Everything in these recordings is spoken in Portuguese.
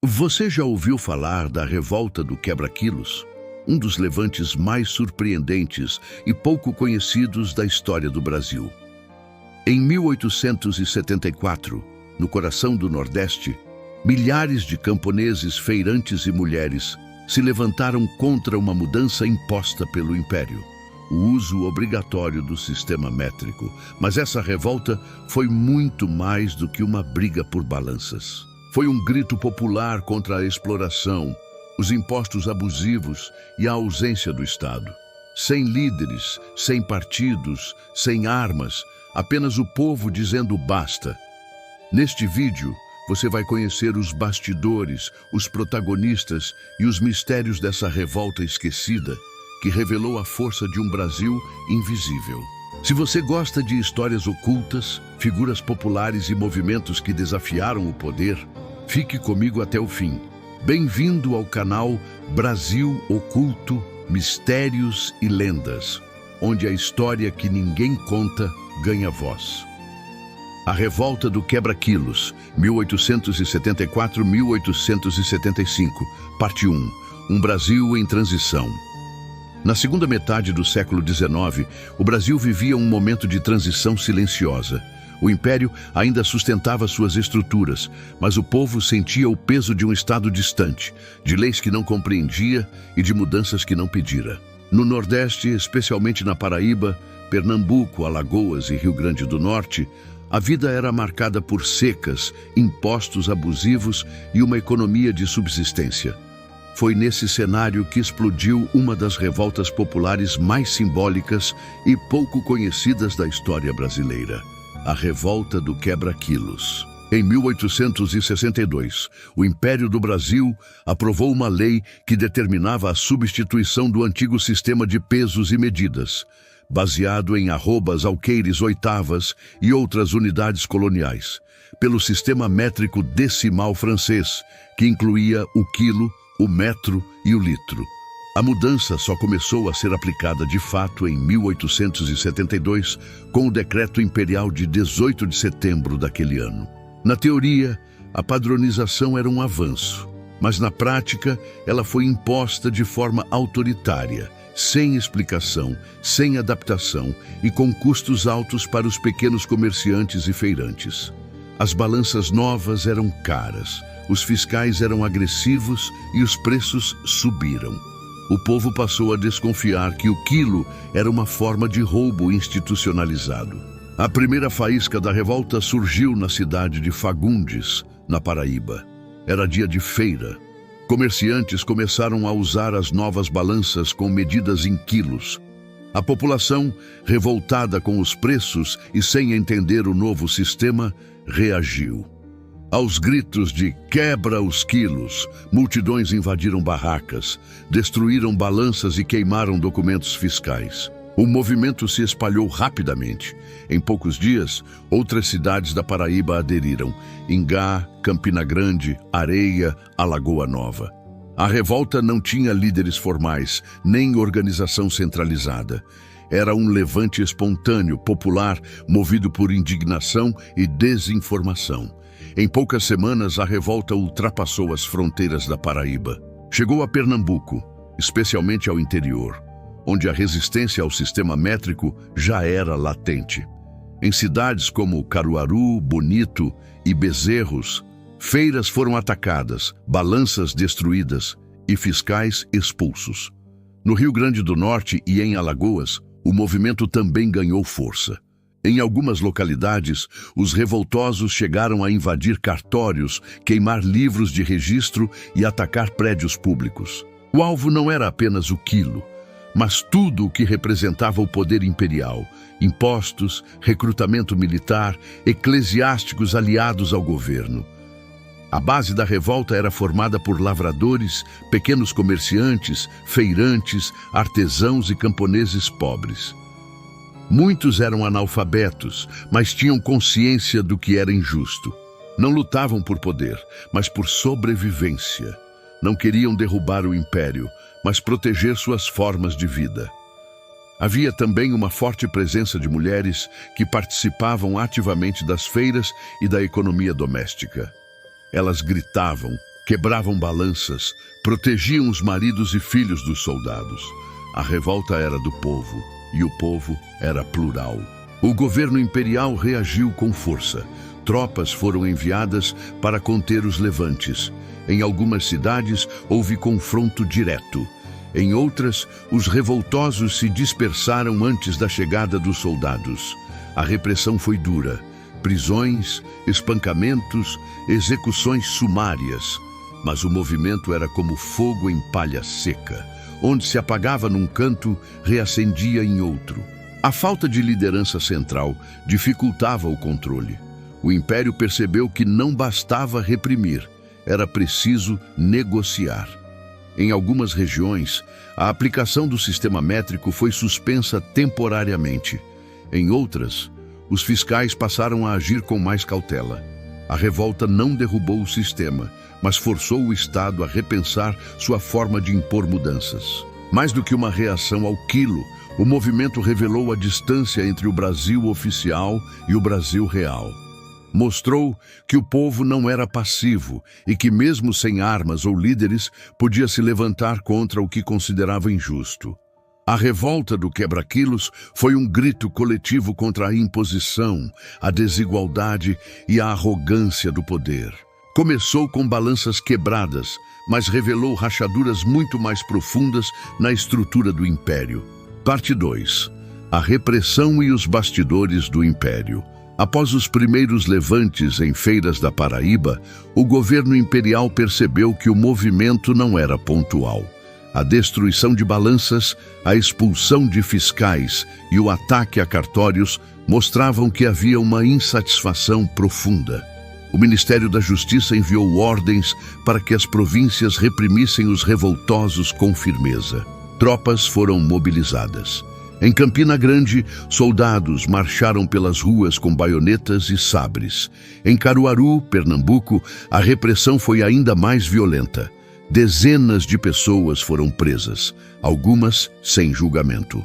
Você já ouviu falar da Revolta do Quebra-Quilos? Um dos levantes mais surpreendentes e pouco conhecidos da história do Brasil. Em 1874, no coração do Nordeste, milhares de camponeses, feirantes e mulheres se levantaram contra uma mudança imposta pelo Império, o uso obrigatório do sistema métrico. Mas essa revolta foi muito mais do que uma briga por balanças. Foi um grito popular contra a exploração, os impostos abusivos e a ausência do Estado. Sem líderes, sem partidos, sem armas, apenas o povo dizendo basta. Neste vídeo, você vai conhecer os bastidores, os protagonistas e os mistérios dessa revolta esquecida que revelou a força de um Brasil invisível. Se você gosta de histórias ocultas, figuras populares e movimentos que desafiaram o poder, fique comigo até o fim. Bem-vindo ao canal Brasil Oculto, Mistérios e Lendas, onde a história que ninguém conta ganha voz. A Revolta do Quebra-Quilos, 1874-1875, parte 1. Um Brasil em transição. Na segunda metade do século XIX, o Brasil vivia um momento de transição silenciosa. O Império ainda sustentava suas estruturas, mas o povo sentia o peso de um Estado distante, de leis que não compreendia e de mudanças que não pedira. No Nordeste, especialmente na Paraíba, Pernambuco, Alagoas e Rio Grande do Norte, a vida era marcada por secas, impostos abusivos e uma economia de subsistência. Foi nesse cenário que explodiu uma das revoltas populares mais simbólicas e pouco conhecidas da história brasileira. A Revolta do Quebra-Quilos. Em 1862, o Império do Brasil aprovou uma lei que determinava a substituição do antigo sistema de pesos e medidas, baseado em arrobas, alqueires, oitavas e outras unidades coloniais, pelo sistema métrico decimal francês, que incluía o quilo, o metro e o litro. A mudança só começou a ser aplicada de fato em 1872, com o Decreto Imperial de 18 de setembro daquele ano. Na teoria, a padronização era um avanço, mas na prática ela foi imposta de forma autoritária, sem explicação, sem adaptação e com custos altos para os pequenos comerciantes e feirantes. As balanças novas eram caras, os fiscais eram agressivos e os preços subiram. O povo passou a desconfiar que o quilo era uma forma de roubo institucionalizado. A primeira faísca da revolta surgiu na cidade de Fagundes, na Paraíba. Era dia de feira. Comerciantes começaram a usar as novas balanças com medidas em quilos. A população, revoltada com os preços e sem entender o novo sistema, reagiu. Aos gritos de "quebra os quilos", multidões invadiram barracas, destruíram balanças e queimaram documentos fiscais. O movimento se espalhou rapidamente. Em poucos dias, outras cidades da Paraíba aderiram: Ingá, Campina Grande, Areia, Alagoa Nova. A revolta não tinha líderes formais, nem organização centralizada. Era um levante espontâneo, popular, movido por indignação e desinformação. Em poucas semanas, a revolta ultrapassou as fronteiras da Paraíba. Chegou a Pernambuco, especialmente ao interior, onde a resistência ao sistema métrico já era latente. Em cidades como Caruaru, Bonito e Bezerros, feiras foram atacadas, balanças destruídas e fiscais expulsos. No Rio Grande do Norte e em Alagoas, o movimento também ganhou força. Em algumas localidades, os revoltosos chegaram a invadir cartórios, queimar livros de registro e atacar prédios públicos. O alvo não era apenas o quilo, mas tudo o que representava o poder imperial: impostos, recrutamento militar, eclesiásticos aliados ao governo. A base da revolta era formada por lavradores, pequenos comerciantes, feirantes, artesãos e camponeses pobres. Muitos eram analfabetos, mas tinham consciência do que era injusto. Não lutavam por poder, mas por sobrevivência. Não queriam derrubar o império, mas proteger suas formas de vida. Havia também uma forte presença de mulheres que participavam ativamente das feiras e da economia doméstica. Elas gritavam: Quebravam balanças, protegiam os maridos e filhos dos soldados. A revolta era do povo, e o povo era plural. O governo imperial reagiu com força. Tropas foram enviadas para conter os levantes. Em algumas cidades houve confronto direto. Em outras, os revoltosos se dispersaram antes da chegada dos soldados. A repressão foi dura. Prisões, espancamentos, execuções sumárias. Mas o movimento era como fogo em palha seca. Onde se apagava num canto, reacendia em outro. A falta de liderança central dificultava o controle. O Império percebeu que não bastava reprimir, era preciso negociar. Em algumas regiões, a aplicação do sistema métrico foi suspensa temporariamente. Em outras, os fiscais passaram a agir com mais cautela. A revolta não derrubou o sistema, mas forçou o Estado a repensar sua forma de impor mudanças. Mais do que uma reação ao quilo, o movimento revelou a distância entre o Brasil oficial e o Brasil real. Mostrou que o povo não era passivo e que, mesmo sem armas ou líderes, podia se levantar contra o que considerava injusto. A revolta do quebra-quilos foi um grito coletivo contra a imposição, a desigualdade e a arrogância do poder. Começou com balanças quebradas, mas revelou rachaduras muito mais profundas na estrutura do Império. Parte 2. A repressão e os bastidores do Império. Após os primeiros levantes em feiras da Paraíba, o governo imperial percebeu que o movimento não era pontual. A destruição de balanças, a expulsão de fiscais e o ataque a cartórios mostravam que havia uma insatisfação profunda. O Ministério da Justiça enviou ordens para que as províncias reprimissem os revoltosos com firmeza. Tropas foram mobilizadas. Em Campina Grande, soldados marcharam pelas ruas com baionetas e sabres. Em Caruaru, Pernambuco, a repressão foi ainda mais violenta. Dezenas de pessoas foram presas, algumas sem julgamento.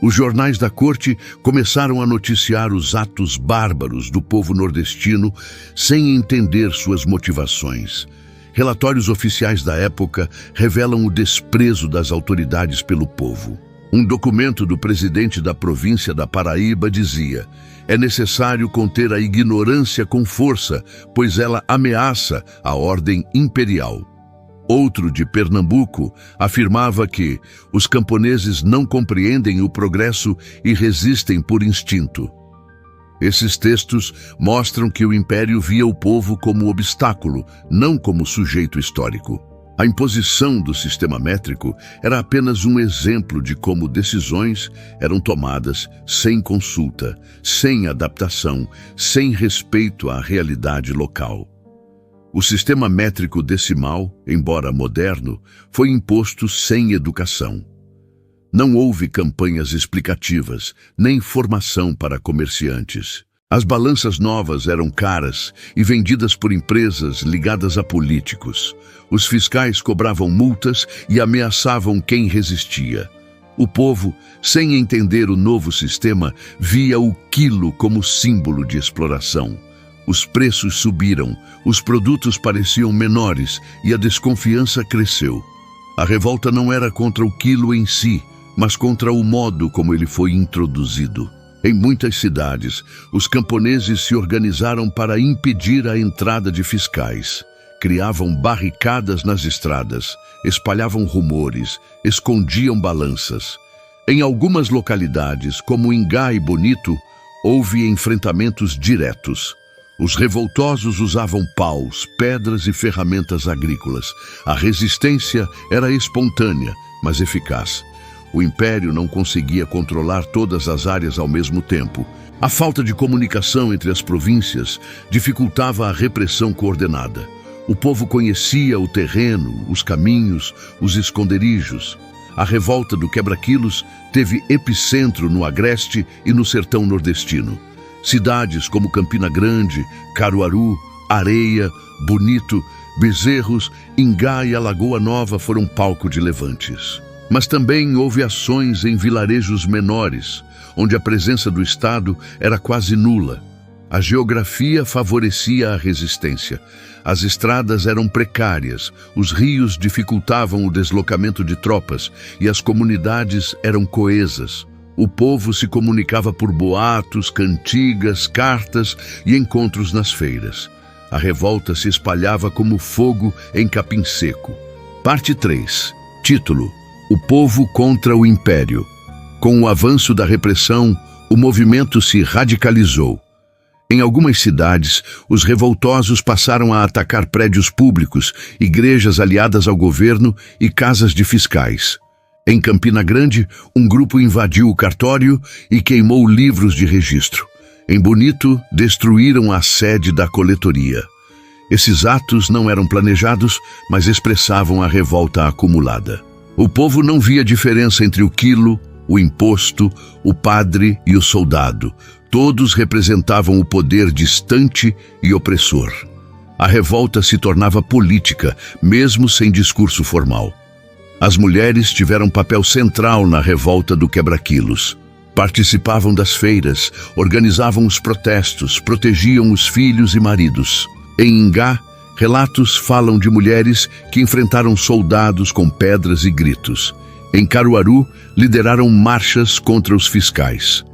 Os jornais da corte começaram a noticiar os atos bárbaros do povo nordestino sem entender suas motivações. Relatórios oficiais da época revelam o desprezo das autoridades pelo povo. Um documento do presidente da província da Paraíba dizia: é necessário conter a ignorância com força, pois ela ameaça a ordem imperial. Outro, de Pernambuco, afirmava que os camponeses não compreendem o progresso e resistem por instinto. Esses textos mostram que o Império via o povo como obstáculo, não como sujeito histórico. A imposição do sistema métrico era apenas um exemplo de como decisões eram tomadas sem consulta, sem adaptação, sem respeito à realidade local. O sistema métrico decimal, embora moderno, foi imposto sem educação. Não houve campanhas explicativas, nem formação para comerciantes. As balanças novas eram caras e vendidas por empresas ligadas a políticos. Os fiscais cobravam multas e ameaçavam quem resistia. O povo, sem entender o novo sistema, via o quilo como símbolo de exploração. Os preços subiram, os produtos pareciam menores e a desconfiança cresceu. A revolta não era contra o quilo em si, mas contra o modo como ele foi introduzido. Em muitas cidades, os camponeses se organizaram para impedir a entrada de fiscais. Criavam barricadas nas estradas, espalhavam rumores, escondiam balanças. Em algumas localidades, como Ingá e Bonito, houve enfrentamentos diretos. Os revoltosos usavam paus, pedras e ferramentas agrícolas. A resistência era espontânea, mas eficaz. O Império não conseguia controlar todas as áreas ao mesmo tempo. A falta de comunicação entre as províncias dificultava a repressão coordenada. O povo conhecia o terreno, os caminhos, os esconderijos. A revolta do quebra-quilos teve epicentro no Agreste e no sertão nordestino. Cidades como Campina Grande, Caruaru, Areia, Bonito, Bezerros, Ingá e Alagoa Nova foram palco de levantes. Mas também houve ações em vilarejos menores, onde a presença do Estado era quase nula. A geografia favorecia a resistência. As estradas eram precárias, os rios dificultavam o deslocamento de tropas e as comunidades eram coesas. O povo se comunicava por boatos, cantigas, cartas e encontros nas feiras. A revolta se espalhava como fogo em capim seco. Parte 3. Título: O povo contra o império. Com o avanço da repressão, o movimento se radicalizou. Em algumas cidades, os revoltosos passaram a atacar prédios públicos, igrejas aliadas ao governo e casas de fiscais. Em Campina Grande, um grupo invadiu o cartório e queimou livros de registro. Em Bonito, destruíram a sede da coletoria. Esses atos não eram planejados, mas expressavam a revolta acumulada. O povo não via diferença entre o quilo, o imposto, o padre e o soldado. Todos representavam o poder distante e opressor. A revolta se tornava política, mesmo sem discurso formal. As mulheres tiveram papel central na revolta do quebra-quilos. Participavam das feiras, organizavam os protestos, protegiam os filhos e maridos. Em Ingá, relatos falam de mulheres que enfrentaram soldados com pedras e gritos. Em Caruaru, lideraram marchas contra os fiscais.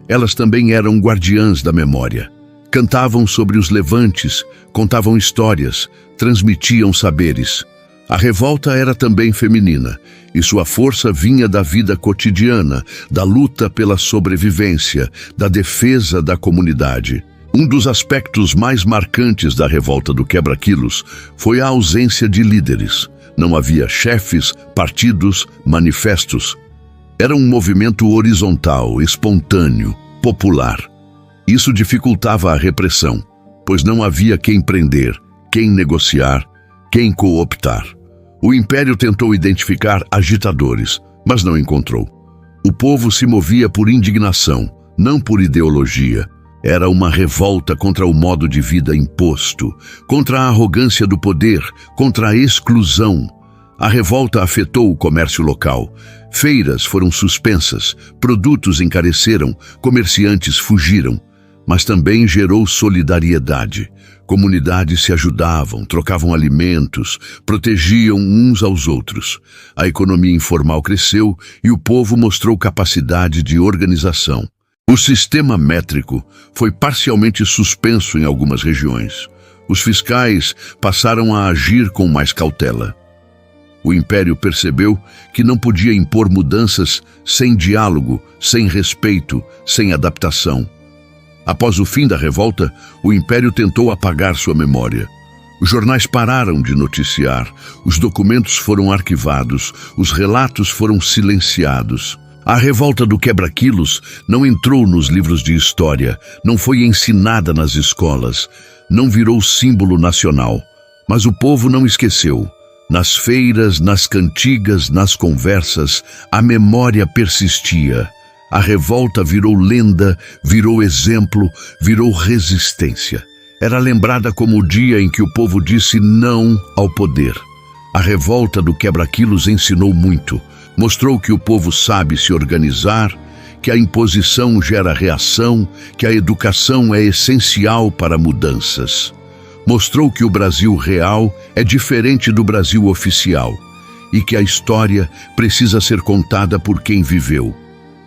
Elas também eram guardiãs da memória. Cantavam sobre os levantes, contavam histórias, transmitiam saberes. A revolta era também feminina, e sua força vinha da vida cotidiana, da luta pela sobrevivência, da defesa da comunidade. Um dos aspectos mais marcantes da revolta do quebra-quilos foi a ausência de líderes. Não havia chefes, partidos, manifestos. Era um movimento horizontal, espontâneo, popular. Isso dificultava a repressão, pois não havia quem prender, quem negociar, quem cooptar. O Império tentou identificar agitadores, mas não encontrou. O povo se movia por indignação, não por ideologia. Era uma revolta contra o modo de vida imposto, contra a arrogância do poder, contra a exclusão. A revolta afetou o comércio local. Feiras foram suspensas, produtos encareceram, comerciantes fugiram. Mas também gerou solidariedade. Comunidades se ajudavam, trocavam alimentos, protegiam uns aos outros. A economia informal cresceu e o povo mostrou capacidade de organização. O sistema métrico foi parcialmente suspenso em algumas regiões. Os fiscais passaram a agir com mais cautela. O Império percebeu que não podia impor mudanças sem diálogo, sem respeito, sem adaptação. Após o fim da revolta, o Império tentou apagar sua memória. Os jornais pararam de noticiar, os documentos foram arquivados, os relatos foram silenciados. A revolta do quebra-quilos não entrou nos livros de história, não foi ensinada nas escolas, não virou símbolo nacional. Mas o povo não esqueceu. Nas feiras, nas cantigas, nas conversas, a memória persistia. A revolta virou lenda, virou exemplo, virou resistência. Era lembrada como o dia em que o povo disse não ao poder. A revolta do quebra-quilos ensinou muito. Mostrou que o povo sabe se organizar, que a imposição gera reação, que a educação é essencial para mudanças. Mostrou que o Brasil real é diferente do Brasil oficial e que a história precisa ser contada por quem viveu.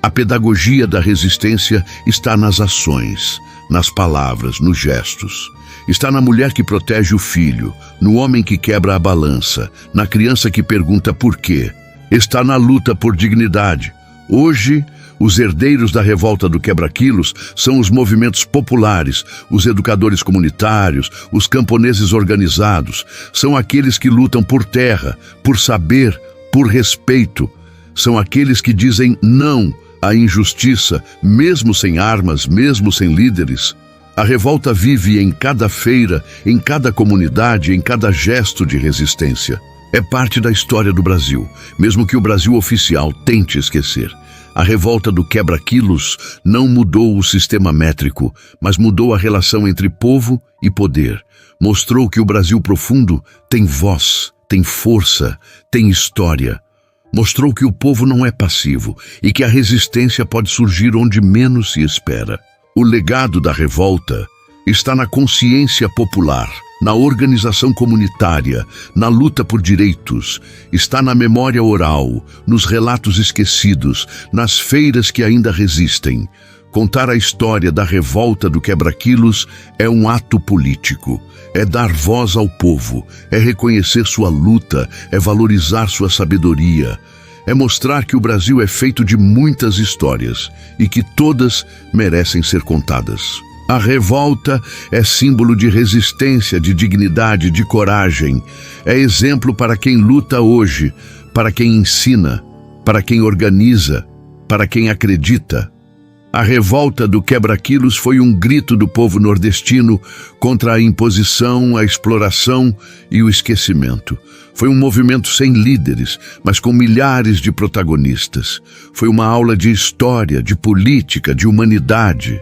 A pedagogia da resistência está nas ações, nas palavras, nos gestos. Está na mulher que protege o filho, no homem que quebra a balança, na criança que pergunta por quê. Está na luta por dignidade. Hoje, os herdeiros da revolta do quebra-quilos são os movimentos populares, os educadores comunitários, os camponeses organizados. São aqueles que lutam por terra, por saber, por respeito. São aqueles que dizem não à injustiça, mesmo sem armas, mesmo sem líderes. A revolta vive em cada feira, em cada comunidade, em cada gesto de resistência. É parte da história do Brasil, mesmo que o Brasil oficial tente esquecer. A revolta do quebra-quilos não mudou o sistema métrico, mas mudou a relação entre povo e poder. Mostrou que o Brasil profundo tem voz, tem força, tem história. Mostrou que o povo não é passivo e que a resistência pode surgir onde menos se espera. O legado da revolta está na consciência popular, na organização comunitária, na luta por direitos, está na memória oral, nos relatos esquecidos, nas feiras que ainda resistem. Contar a história da revolta do quebra-quilos é um ato político, é dar voz ao povo, é reconhecer sua luta, é valorizar sua sabedoria, é mostrar que o Brasil é feito de muitas histórias e que todas merecem ser contadas. A revolta é símbolo de resistência, de dignidade, de coragem. É exemplo para quem luta hoje, para quem ensina, para quem organiza, para quem acredita. A revolta do quebra-quilos foi um grito do povo nordestino contra a imposição, a exploração e o esquecimento. Foi um movimento sem líderes, mas com milhares de protagonistas. Foi uma aula de história, de política, de humanidade.